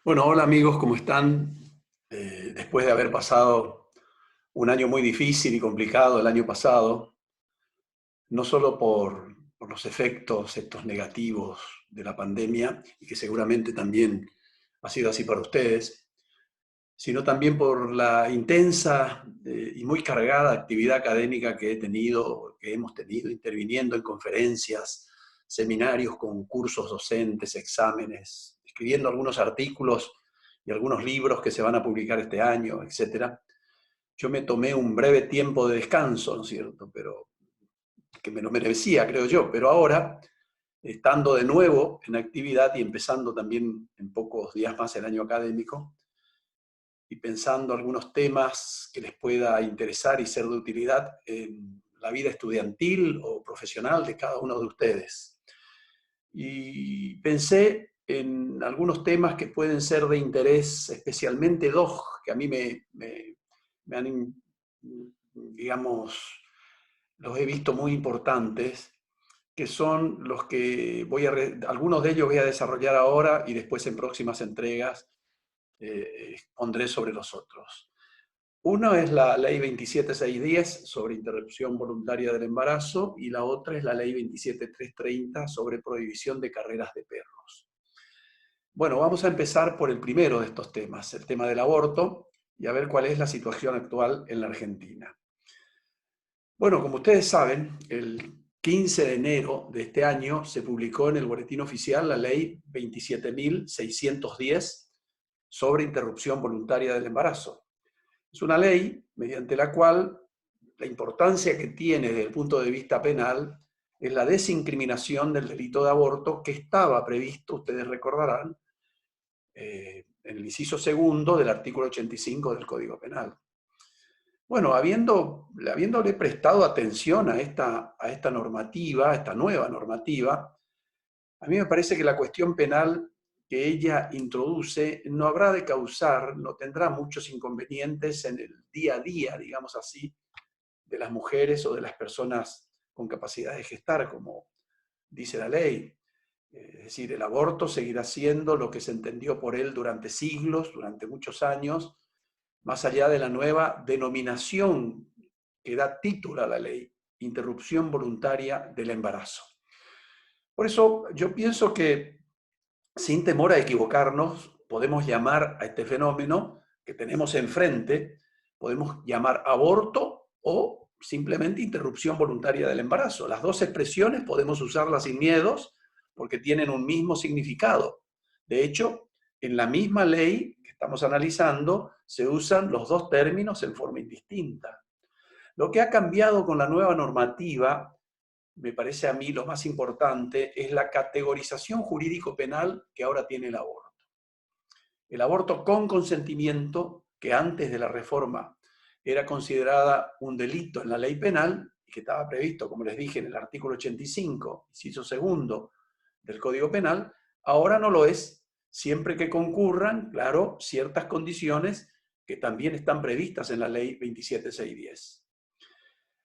Bueno, hola amigos, ¿cómo están? Después de haber pasado un año muy difícil y complicado el año pasado, no solo por los efectos estos negativos de la pandemia, y que seguramente también ha sido así para ustedes, sino también por la intensa y muy cargada actividad académica que hemos tenido, interviniendo en conferencias, seminarios, concursos docentes, exámenes, escribiendo algunos artículos y algunos libros que se van a publicar este año, etcétera. Yo me tomé un breve tiempo de descanso, ¿no es cierto? Pero que me lo merecía, creo yo. Pero ahora, estando de nuevo en actividad y empezando también en pocos días más el año académico, y pensando algunos temas que les pueda interesar y ser de utilidad en la vida estudiantil o profesional de cada uno de ustedes. Y pensé en algunos temas que pueden ser de interés, especialmente dos que a mí me han, digamos, los he visto muy importantes, que son los que algunos de ellos voy a desarrollar ahora y después en próximas entregas pondré sobre los otros. Uno es la ley 27610 sobre interrupción voluntaria del embarazo y la otra es la ley 27330 sobre prohibición de carreras de perros. Bueno, vamos a empezar por el primero de estos temas, el tema del aborto, y a ver cuál es la situación actual en la Argentina. Bueno, como ustedes saben, el 15 de enero de este año se publicó en el Boletín Oficial la ley 27.610 sobre interrupción voluntaria del embarazo. Es una ley mediante la cual la importancia que tiene desde el punto de vista penal es la desincriminación del delito de aborto que estaba previsto, ustedes recordarán, en el inciso segundo del artículo 85 del Código Penal. Bueno, habiéndole prestado atención a esta normativa, a esta nueva normativa, a mí me parece que la cuestión penal que ella introduce no habrá de causar, no tendrá muchos inconvenientes en el día a día, digamos así, de las mujeres o de las personas con capacidad de gestar, como dice la ley. Es decir, el aborto seguirá siendo lo que se entendió por él durante siglos, durante muchos años, más allá de la nueva denominación que da título a la ley, interrupción voluntaria del embarazo. Por eso yo pienso que, sin temor a equivocarnos, podemos llamar a este fenómeno que tenemos enfrente, podemos llamar aborto o simplemente interrupción voluntaria del embarazo. Las dos expresiones podemos usarlas sin miedos porque tienen un mismo significado. De hecho, en la misma ley que estamos analizando se usan los dos términos en forma indistinta. Lo que ha cambiado con la nueva normativa, me parece a mí lo más importante, es la categorización jurídico-penal que ahora tiene el aborto. El aborto con consentimiento, que antes de la reforma era considerada un delito en la ley penal, y que estaba previsto, como les dije, en el artículo 85, inciso segundo del Código Penal, ahora no lo es, siempre que concurran, claro, ciertas condiciones que también están previstas en la ley 27610.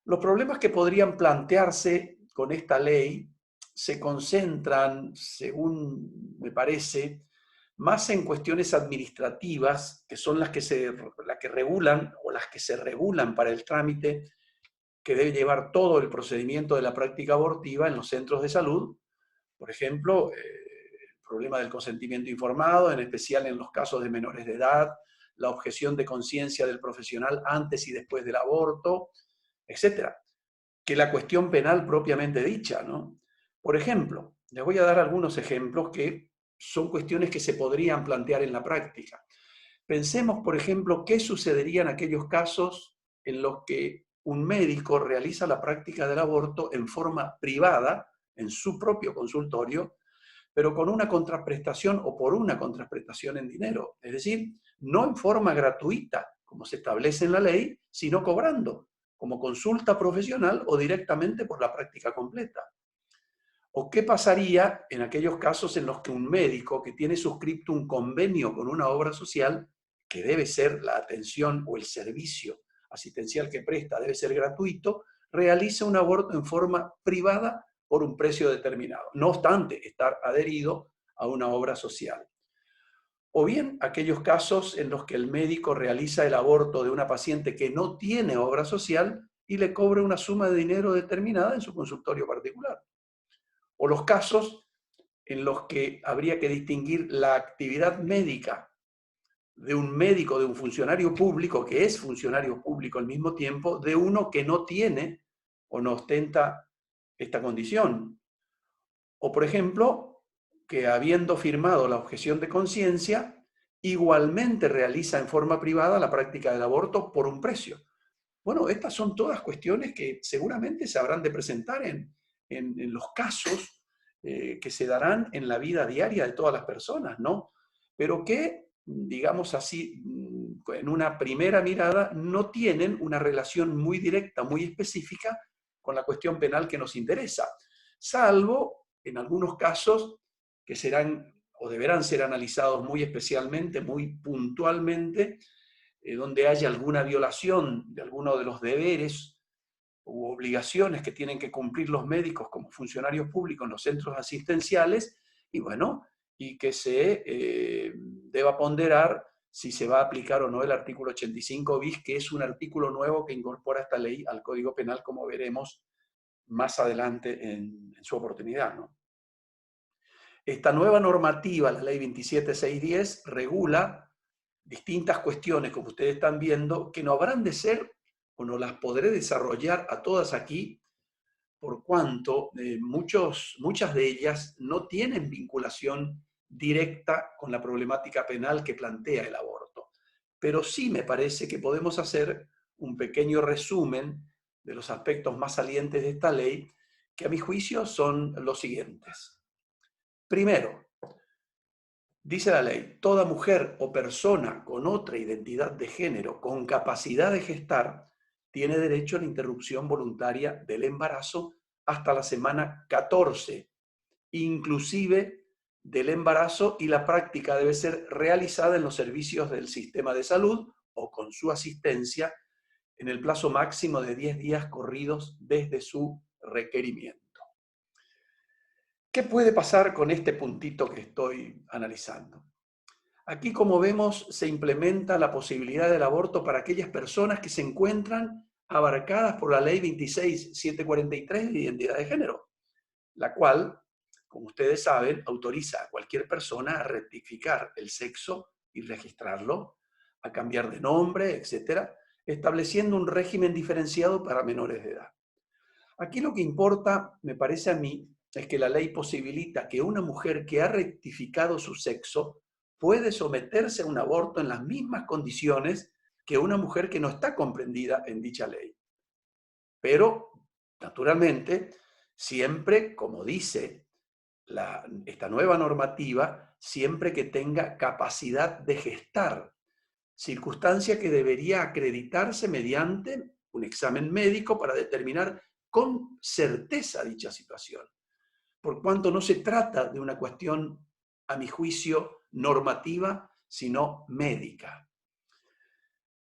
Los problemas que podrían plantearse con esta ley se concentran, según me parece, más en cuestiones administrativas, que son las que regulan o las que se regulan para el trámite que debe llevar todo el procedimiento de la práctica abortiva en los centros de salud. Por ejemplo, el problema del consentimiento informado, en especial en los casos de menores de edad, la objeción de conciencia del profesional antes y después del aborto, etcétera, que la cuestión penal propiamente dicha, ¿no? Por ejemplo, les voy a dar algunos ejemplos que son cuestiones que se podrían plantear en la práctica. Pensemos, por ejemplo, qué sucedería en aquellos casos en los que un médico realiza la práctica del aborto en forma privada, en su propio consultorio, pero con una contraprestación o por una contraprestación en dinero. Es decir, no en forma gratuita, como se establece en la ley, sino cobrando, como consulta profesional o directamente por la práctica completa. ¿O qué pasaría en aquellos casos en los que un médico que tiene suscrito un convenio con una obra social, que debe ser la atención o el servicio asistencial que presta, debe ser gratuito, realiza un aborto en forma privada por un precio determinado, no obstante estar adherido a una obra social? o bien aquellos casos en los que el médico realiza el aborto de una paciente que no tiene obra social y le cobra una suma de dinero determinada en su consultorio particular. O los casos en los que habría que distinguir la actividad médica de un médico, de un funcionario público, que es funcionario público al mismo tiempo, de uno que no tiene o no ostenta esta condición. O, por ejemplo, que habiendo firmado la objeción de conciencia, igualmente realiza en forma privada la práctica del aborto por un precio. Bueno, estas son todas cuestiones que seguramente se habrán de presentar en los casos que se darán en la vida diaria de todas las personas, ¿no? Pero que, digamos así, en una primera mirada, no tienen una relación muy directa, muy específica con la cuestión penal que nos interesa, salvo en algunos casos que serán o deberán ser analizados muy especialmente, muy puntualmente, donde haya alguna violación de alguno de los deberes u obligaciones que tienen que cumplir los médicos como funcionarios públicos en los centros asistenciales, y bueno, y que se deba ponderar si se va a aplicar o no el artículo 85 bis, que es un artículo nuevo que incorpora esta ley al Código Penal, como veremos más adelante en su oportunidad, ¿no? Esta nueva normativa, la ley 27610, regula distintas cuestiones, como ustedes están viendo, que no habrán de ser o no las podré desarrollar a todas aquí, por cuanto muchas de ellas no tienen vinculación directa con la problemática penal que plantea el aborto. Pero sí me parece que podemos hacer un pequeño resumen de los aspectos más salientes de esta ley, que a mi juicio son los siguientes. Primero, dice la ley, toda mujer o persona con otra identidad de género con capacidad de gestar tiene derecho a la interrupción voluntaria del embarazo hasta la semana 14, inclusive del embarazo, y la práctica debe ser realizada en los servicios del sistema de salud o con su asistencia en el plazo máximo de 10 días corridos desde su requerimiento. ¿Qué puede pasar con este puntito que estoy analizando? Aquí, como vemos, se implementa la posibilidad del aborto para aquellas personas que se encuentran abarcadas por la ley 26743 de identidad de género, la cual, como ustedes saben, autoriza a cualquier persona a rectificar el sexo y registrarlo, a cambiar de nombre, etcétera, estableciendo un régimen diferenciado para menores de edad. Aquí lo que importa, me parece a mí, es que la ley posibilita que una mujer que ha rectificado su sexo puede someterse a un aborto en las mismas condiciones que una mujer que no está comprendida en dicha ley. Pero, naturalmente, siempre, como dice esta nueva normativa, siempre que tenga capacidad de gestar, circunstancia que debería acreditarse mediante un examen médico para determinar con certeza dicha situación, por cuanto no se trata de una cuestión, a mi juicio, normativa, sino médica.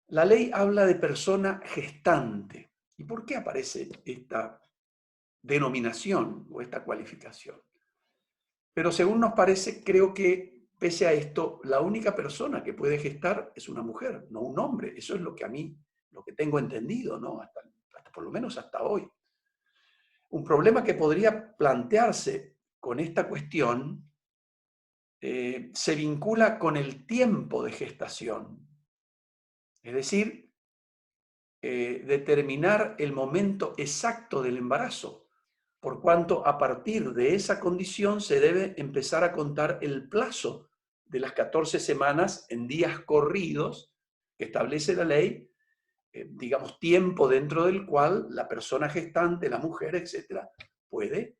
La ley habla de persona gestante. ¿Y por qué aparece esta denominación o esta cualificación? Pero según nos parece, creo que pese a esto, la única persona que puede gestar es una mujer, no un hombre. Eso es lo que a mí, lo que tengo entendido, ¿no? Hasta por lo menos hasta hoy. Un problema que podría plantearse con esta cuestión se vincula con el tiempo de gestación. Es decir, determinar el momento exacto del embarazo, por cuanto a partir de esa condición se debe empezar a contar el plazo de las 14 semanas en días corridos que establece la ley, digamos, tiempo dentro del cual la persona gestante, la mujer, etcétera, puede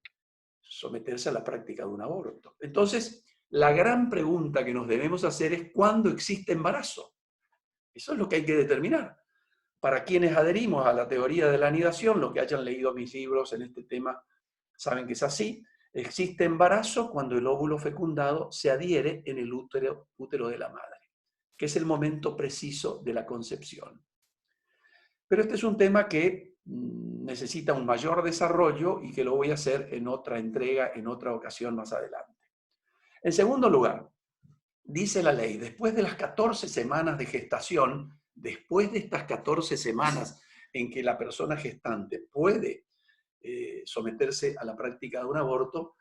someterse a la práctica de un aborto. Entonces, la gran pregunta que nos debemos hacer es ¿cuándo existe embarazo? Eso es lo que hay que determinar. Para quienes adherimos a la teoría de la anidación, los que hayan leído mis libros en este tema saben que es así. Existe embarazo cuando el óvulo fecundado se adhiere en el útero de la madre, que es el momento preciso de la concepción. Pero este es un tema que necesita un mayor desarrollo y que lo voy a hacer en otra entrega, en otra ocasión más adelante. En segundo lugar, dice la ley, después de las 14 semanas de gestación, después de estas 14 semanas en que la persona gestante puede someterse a la práctica de un aborto,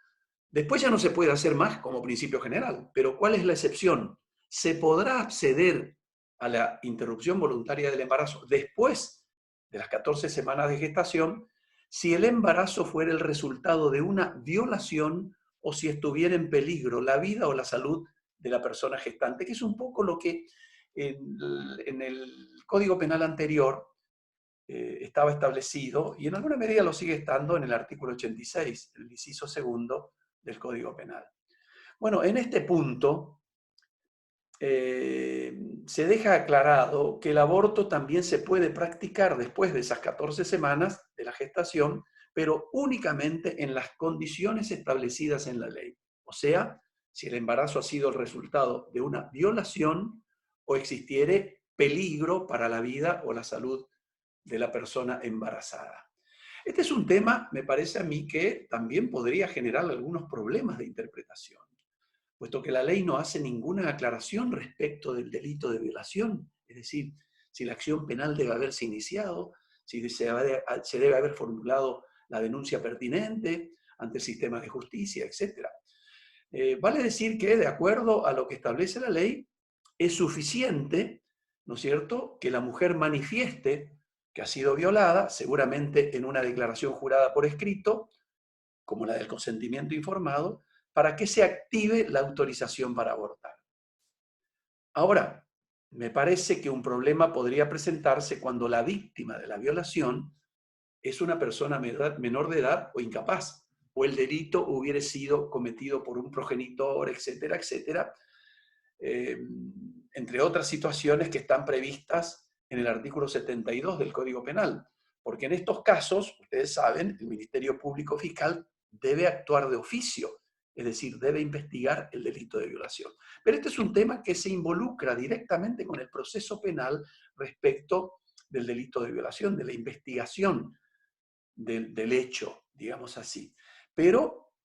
después ya no se puede hacer más como principio general. Pero ¿cuál es la excepción? Se podrá acceder a la interrupción voluntaria del embarazo después de las 14 semanas de gestación si el embarazo fuera el resultado de una violación o si estuviera en peligro la vida o la salud de la persona gestante, que es un poco lo que en el Código Penal anterior estaba establecido, y en alguna medida lo sigue estando en el artículo 86, el inciso segundo del Código Penal. Bueno, en este punto se deja aclarado que el aborto también se puede practicar después de esas 14 semanas de la gestación, pero únicamente en las condiciones establecidas en la ley. O sea, si el embarazo ha sido el resultado de una violación o existiere peligro para la vida o la salud de la persona embarazada. Este es un tema, me parece a mí, que también podría generar algunos problemas de interpretación, puesto que la ley no hace ninguna aclaración respecto del delito de violación, es decir, si la acción penal debe haberse iniciado, si se debe haber formulado la denuncia pertinente ante el sistema de justicia, etc. Vale decir que, de acuerdo a lo que establece la ley, es suficiente, ¿no es cierto?, que la mujer manifieste que ha sido violada, seguramente en una declaración jurada por escrito, como la del consentimiento informado, para que se active la autorización para abortar. Ahora, me parece que un problema podría presentarse cuando la víctima de la violación es una persona menor de edad o incapaz, o el delito hubiera sido cometido por un progenitor, etcétera, etcétera, entre otras situaciones que están previstas en el artículo 72 del Código Penal. Porque en estos casos, ustedes saben, el Ministerio Público Fiscal debe actuar de oficio, es decir, debe investigar el delito de violación. Pero este es un tema que se involucra directamente con el proceso penal respecto del delito de violación, de la investigación del hecho, digamos así. Pero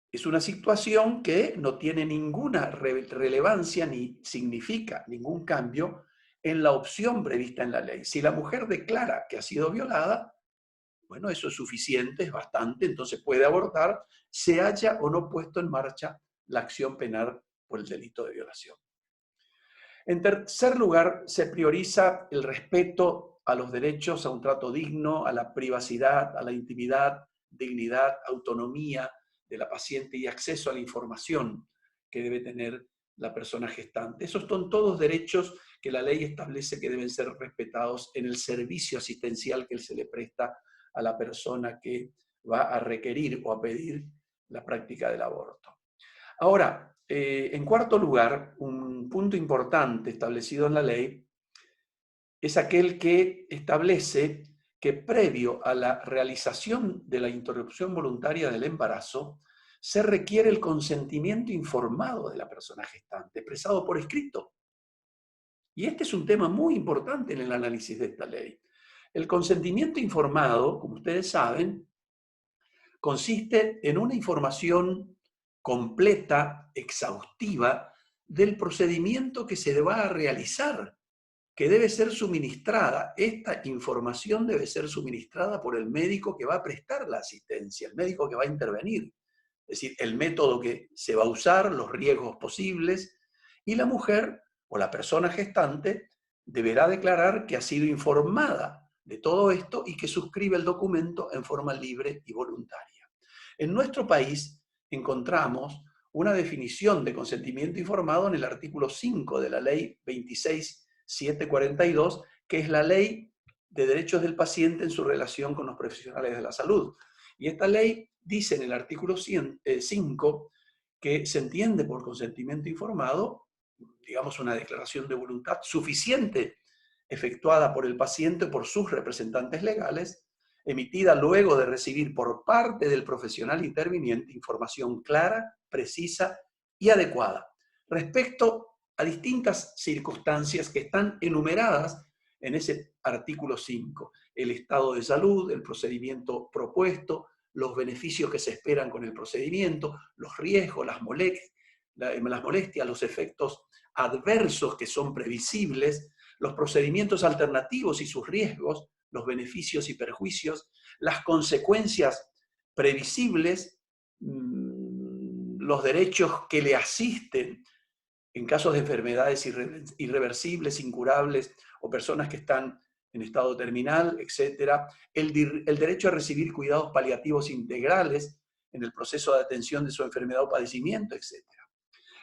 es una situación que no tiene ninguna relevancia ni significa ningún cambio en la opción prevista en la ley. Si la mujer declara que ha sido violada, bueno, eso es suficiente, es bastante, entonces puede abortar, se haya o no puesto en marcha la acción penal por el delito de violación. En tercer lugar, se prioriza el respeto a los derechos a un trato digno, a la privacidad, a la intimidad, dignidad, autonomía de la paciente y acceso a la información que debe tener la persona gestante. Esos son todos derechos que la ley establece que deben ser respetados en el servicio asistencial que se le presta a la persona que va a requerir o a pedir la práctica del aborto. Ahora, en cuarto lugar, un punto importante establecido en la ley es aquel que establece que previo a la realización de la interrupción voluntaria del embarazo, se requiere el consentimiento informado de la persona gestante, expresado por escrito. Y este es un tema muy importante en el análisis de esta ley. El consentimiento informado, como ustedes saben, consiste en una información completa, exhaustiva, del procedimiento que se va a realizar, que debe ser suministrada. Esta información debe ser suministrada por el médico que va a prestar la asistencia, el médico que va a intervenir. Es decir, el método que se va a usar, los riesgos posibles, y la mujer o la persona gestante deberá declarar que ha sido informada de todo esto y que suscribe el documento en forma libre y voluntaria. En nuestro país encontramos una definición de consentimiento informado en el artículo 5 de la ley 26.742, que es la ley de derechos del paciente en su relación con los profesionales de la salud. Y esta ley dice en el artículo 5 que se entiende por consentimiento informado, digamos, una declaración de voluntad suficiente efectuada por el paciente o por sus representantes legales, emitida luego de recibir por parte del profesional interviniente información clara, precisa y adecuada respecto a distintas circunstancias que están enumeradas en ese artículo 5. El estado de salud, el procedimiento propuesto, los beneficios que se esperan con el procedimiento, los riesgos, las molestias, las molestias, los efectos adversos que son previsibles, los procedimientos alternativos y sus riesgos, los beneficios y perjuicios, las consecuencias previsibles, los derechos que le asisten en casos de enfermedades irreversibles, incurables, o personas que están en estado terminal, etc. El derecho a recibir cuidados paliativos integrales en el proceso de atención de su enfermedad o padecimiento, etc.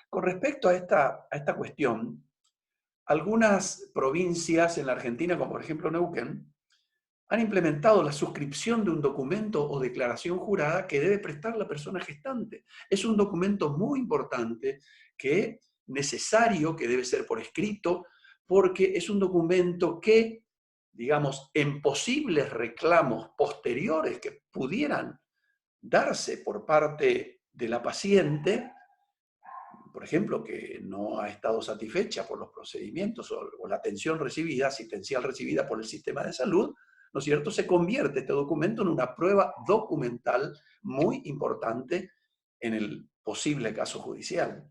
Con respecto a esta cuestión, algunas provincias en la Argentina, como por ejemplo Neuquén, han implementado la suscripción de un documento o declaración jurada que debe prestar la persona gestante. Es un documento muy importante, necesario, que debe ser por escrito, porque es un documento que, digamos, en posibles reclamos posteriores que pudieran darse por parte de la paciente, por ejemplo, que no ha estado satisfecha por los procedimientos o la atención recibida, asistencial recibida por el sistema de salud, ¿no es cierto?, se convierte este documento en una prueba documental muy importante en el posible caso judicial.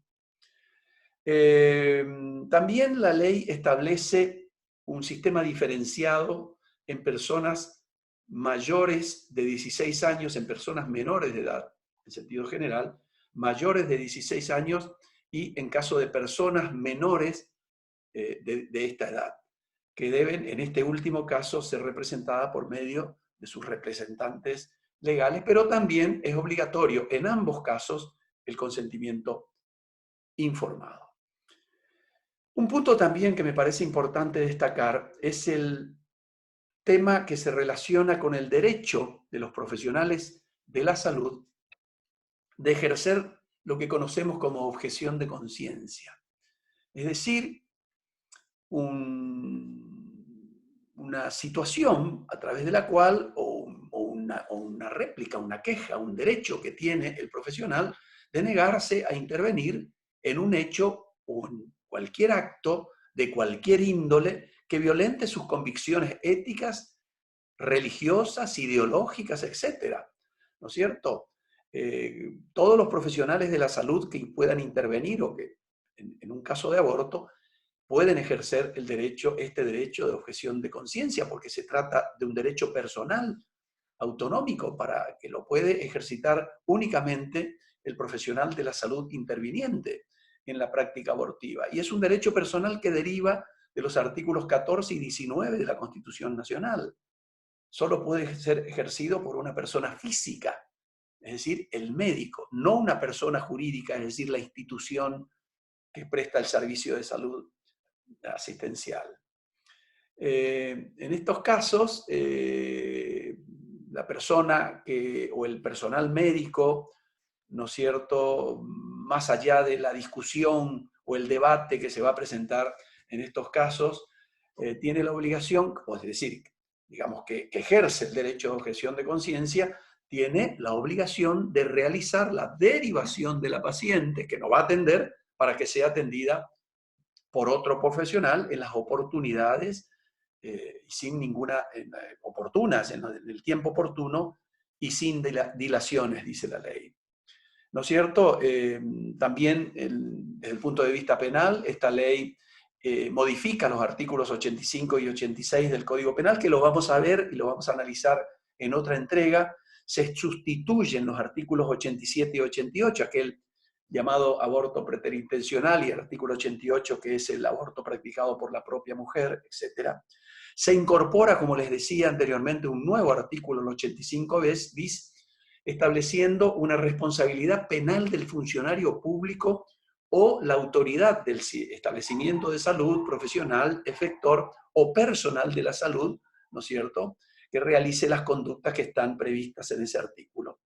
También la ley establece un sistema diferenciado en personas mayores de 16 años, en personas menores de edad, en sentido general, mayores de 16 años y en caso de personas menores de esta edad, que deben, en este último caso, ser representadas por medio de sus representantes legales, pero también es obligatorio, en ambos casos, el consentimiento informado. Un punto también que me parece importante destacar es el tema que se relaciona con el derecho de los profesionales de la salud de ejercer lo que conocemos como objeción de conciencia. Es decir, una situación a través de la cual, o una réplica, una queja, un derecho que tiene el profesional de negarse a intervenir en un hecho o en cualquier acto de cualquier índole que violente sus convicciones éticas, religiosas, ideológicas, etc. ¿No es cierto? Todos los profesionales de la salud que puedan intervenir o que en un caso de aborto pueden ejercer este derecho de objeción de conciencia, porque se trata de un derecho personal, autonómico, para que lo puede ejercitar únicamente el profesional de la salud interviniente en la práctica abortiva. Y es un derecho personal que deriva de los artículos 14 y 19 de la Constitución Nacional. Solo puede ser ejercido por una persona física, es decir, el médico, no una persona jurídica, es decir, la institución que presta el servicio de salud asistencial. En estos casos, la persona o el personal médico, ¿no es cierto?, más allá de la discusión o el debate que se va a presentar en estos casos, tiene la obligación, es decir, digamos que ejerce el derecho de objeción de conciencia, tiene la obligación de realizar la derivación de la paciente que no va a atender para que sea atendida por otro profesional en las oportunidades sin ninguna oportunas, en el tiempo oportuno y sin dilaciones, dice la ley. ¿No es cierto? También desde el punto de vista penal, esta ley modifica los artículos 85 y 86 del Código Penal, que lo vamos a ver y lo vamos a analizar en otra entrega. Se sustituyen los artículos 87 y 88, aquel llamado aborto preterintencional, y el artículo 88, que es el aborto practicado por la propia mujer, etc. Se incorpora, como les decía anteriormente, un nuevo artículo, el 85 bis, estableciendo una responsabilidad penal del funcionario público o la autoridad del establecimiento de salud, profesional, efector o personal de la salud, ¿no es cierto?, que realice las conductas que están previstas en ese artículo.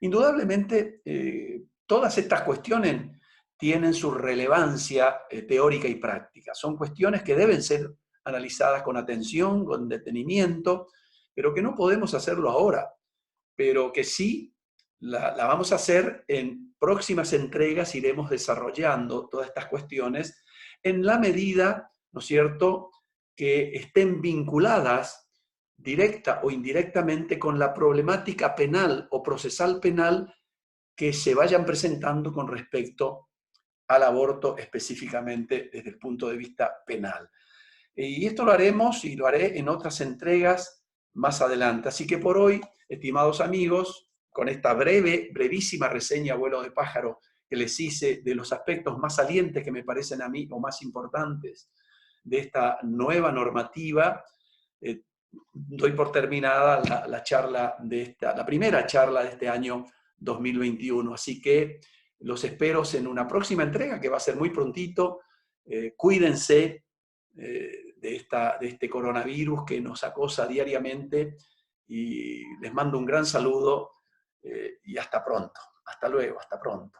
Indudablemente, todas estas cuestiones tienen su relevancia teórica y práctica. Son cuestiones que deben ser analizadas con atención, con detenimiento, pero que no podemos hacerlo ahora, pero que sí la vamos a hacer en próximas entregas. Iremos desarrollando todas estas cuestiones en la medida, ¿no es cierto?, que estén vinculadas directa o indirectamente con la problemática penal o procesal penal que se vayan presentando con respecto al aborto específicamente desde el punto de vista penal. Y esto lo haremos y lo haré en otras entregas más adelante. Así que por hoy, estimados amigos, con esta brevísima reseña, vuelo de pájaro, que les hice de los aspectos más salientes que me parecen a mí o más importantes de esta nueva normativa, doy por terminada la primera charla de este año 2021. Así que los espero en una próxima entrega que va a ser muy prontito. Cuídense de este coronavirus que nos acosa diariamente y les mando un gran saludo y hasta pronto. Hasta luego, hasta pronto.